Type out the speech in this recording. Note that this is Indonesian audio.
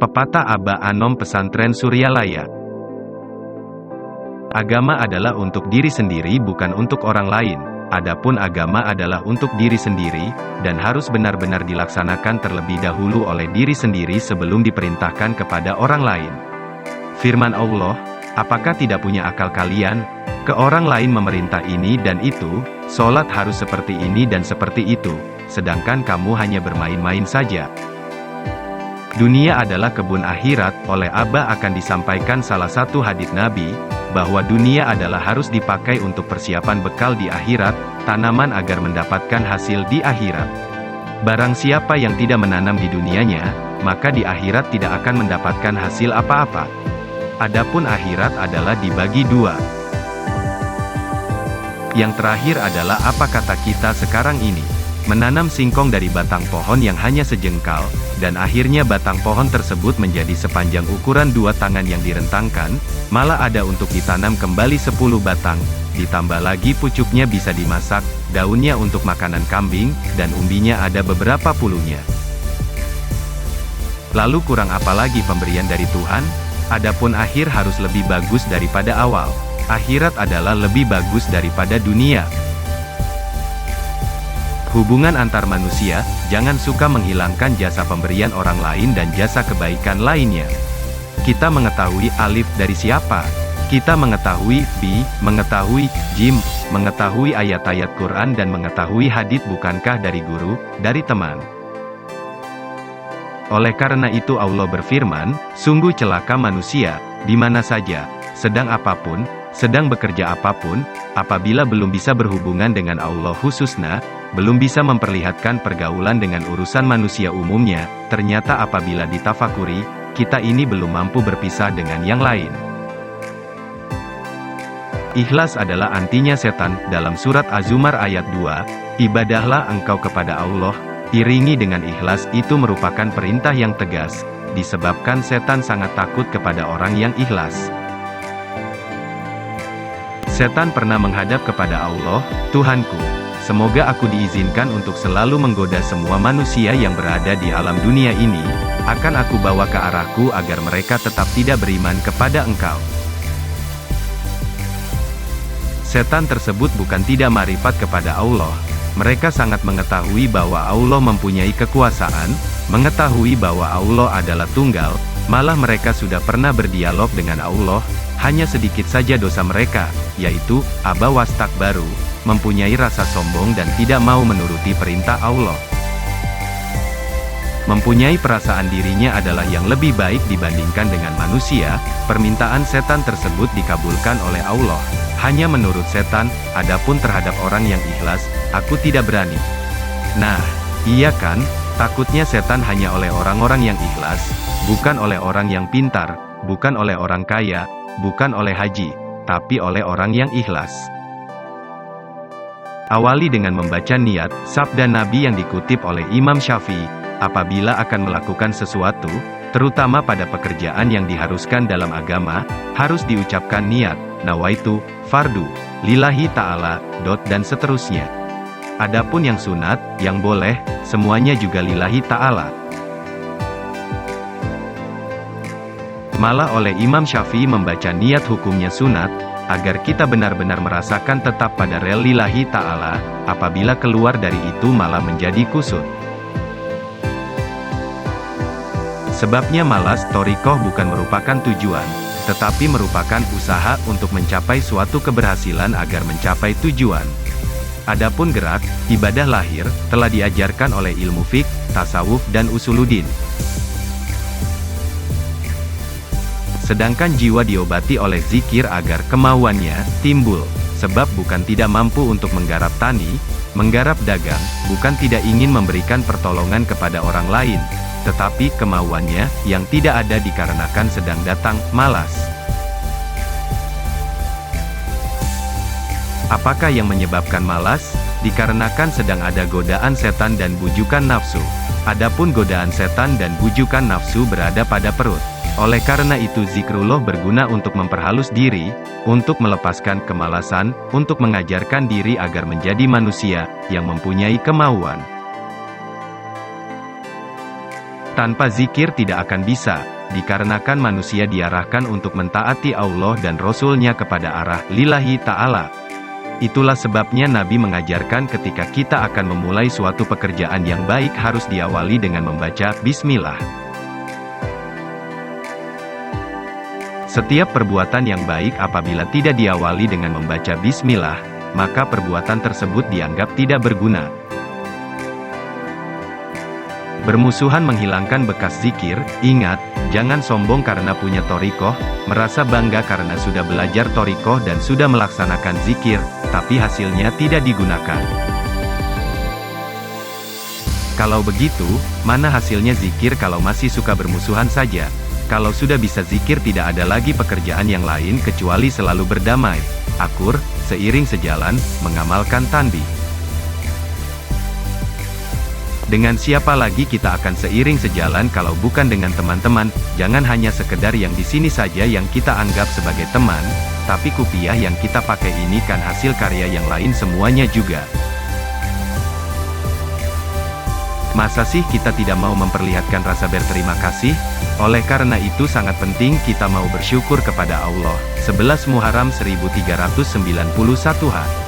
Pepatah Aba Anom Pesantren Suryalaya. Agama adalah untuk diri sendiri, bukan untuk orang lain. Adapun agama adalah untuk diri sendiri, dan harus benar-benar dilaksanakan terlebih dahulu oleh diri sendiri sebelum diperintahkan kepada orang lain. Firman Allah, apakah tidak punya akal kalian? Ke orang lain memerintah ini dan itu, sholat harus seperti ini dan seperti itu, sedangkan kamu hanya bermain-main saja. Dunia adalah kebun akhirat. Oleh Aba akan disampaikan salah satu hadits Nabi, bahwa dunia adalah harus dipakai untuk persiapan bekal di akhirat, tanaman agar mendapatkan hasil di akhirat. Barang siapa yang tidak menanam di dunianya, maka di akhirat tidak akan mendapatkan hasil apa-apa. Adapun akhirat adalah dibagi dua. Yang terakhir adalah apa kata kita sekarang ini. Menanam singkong dari batang pohon yang hanya sejengkal, dan akhirnya batang pohon tersebut menjadi sepanjang ukuran 2 tangan yang direntangkan, malah ada untuk ditanam kembali 10 batang, ditambah lagi pucuknya bisa dimasak, daunnya untuk makanan kambing, dan umbinya ada beberapa puluhnya. Lalu kurang apa lagi pemberian dari Tuhan? Adapun akhir harus lebih bagus daripada awal. Akhirat adalah lebih bagus daripada dunia. Hubungan antar manusia, jangan suka menghilangkan jasa pemberian orang lain dan jasa kebaikan lainnya. Kita mengetahui alif dari siapa? Kita mengetahui bi, mengetahui jim, mengetahui ayat-ayat Quran dan mengetahui hadits bukankah dari guru, dari teman. Oleh karena itu Allah berfirman, sungguh celaka manusia, di mana saja, sedang apapun, sedang bekerja apapun, apabila belum bisa berhubungan dengan Allah khususnya, belum bisa memperlihatkan pergaulan dengan urusan manusia umumnya, ternyata apabila ditafakuri, kita ini belum mampu berpisah dengan yang lain. Ikhlas adalah antinya setan. Dalam surat Az-Zumar ayat 2, ibadahlah engkau kepada Allah, iringi dengan ikhlas. Itu merupakan perintah yang tegas, disebabkan setan sangat takut kepada orang yang ikhlas. Setan pernah menghadap kepada Allah, Tuhanku, semoga aku diizinkan untuk selalu menggoda semua manusia yang berada di alam dunia ini, akan aku bawa ke arahku agar mereka tetap tidak beriman kepada engkau. Setan tersebut bukan tidak ma'rifat kepada Allah, mereka sangat mengetahui bahwa Allah mempunyai kekuasaan, mengetahui bahwa Allah adalah tunggal, malah mereka sudah pernah berdialog dengan Allah. Hanya sedikit saja dosa mereka, yaitu, aba wastakbaru, mempunyai rasa sombong dan tidak mau menuruti perintah Allah. Mempunyai perasaan dirinya adalah yang lebih baik dibandingkan dengan manusia, permintaan setan tersebut dikabulkan oleh Allah. Hanya menurut setan, adapun terhadap orang yang ikhlas, aku tidak berani. Nah, iya kan, takutnya setan hanya oleh orang-orang yang ikhlas, bukan oleh orang yang pintar, bukan oleh orang kaya, bukan oleh haji, tapi oleh orang yang ikhlas. Awali dengan membaca niat. Sabda Nabi yang dikutip oleh Imam Syafi'i, apabila akan melakukan sesuatu, terutama pada pekerjaan yang diharuskan dalam agama, harus diucapkan niat, nawaitu, fardu, lillahi ta'ala, dan seterusnya. Adapun yang sunat, yang boleh, semuanya juga lillahi ta'ala. Malah oleh Imam Syafi'i membaca niat hukumnya sunat, agar kita benar-benar merasakan tetap pada rel lillahi ta'ala, apabila keluar dari itu malah menjadi kusut. Sebabnya malas thariqah bukan merupakan tujuan, tetapi merupakan usaha untuk mencapai suatu keberhasilan agar mencapai tujuan. Adapun gerak, ibadah lahir, telah diajarkan oleh ilmu fiqh, tasawuf dan usuluddin. Sedangkan jiwa diobati oleh zikir agar kemauannya timbul, sebab bukan tidak mampu untuk menggarap tani, menggarap dagang, bukan tidak ingin memberikan pertolongan kepada orang lain, tetapi kemauannya yang tidak ada dikarenakan sedang datang malas. Apakah yang menyebabkan malas? Dikarenakan sedang ada godaan setan dan bujukan nafsu. Adapun godaan setan dan bujukan nafsu berada pada perut. Oleh karena itu zikrullah berguna untuk memperhalus diri, untuk melepaskan kemalasan, untuk mengajarkan diri agar menjadi manusia yang mempunyai kemauan. Tanpa zikir tidak akan bisa, dikarenakan manusia diarahkan untuk mentaati Allah dan Rasul-Nya kepada arah lillahi ta'ala. Itulah sebabnya Nabi mengajarkan ketika kita akan memulai suatu pekerjaan yang baik harus diawali dengan membaca Bismillah. Setiap perbuatan yang baik apabila tidak diawali dengan membaca Bismillah, maka perbuatan tersebut dianggap tidak berguna. Bermusuhan menghilangkan bekas zikir. Ingat, jangan sombong karena punya thariqah, merasa bangga karena sudah belajar thariqah dan sudah melaksanakan zikir, tapi hasilnya tidak digunakan. Kalau begitu, mana hasilnya zikir kalau masih suka bermusuhan saja? Kalau sudah bisa zikir tidak ada lagi pekerjaan yang lain kecuali selalu berdamai, akur, seiring sejalan, mengamalkan tanbih. Dengan siapa lagi kita akan seiring sejalan kalau bukan dengan teman-teman? Jangan hanya sekedar yang di sini saja yang kita anggap sebagai teman, tapi kupiah yang kita pakai ini kan hasil karya yang lain semuanya juga. Masa sih kita tidak mau memperlihatkan rasa berterima kasih? Oleh karena itu sangat penting kita mau bersyukur kepada Allah. 11 Muharram 1391 H.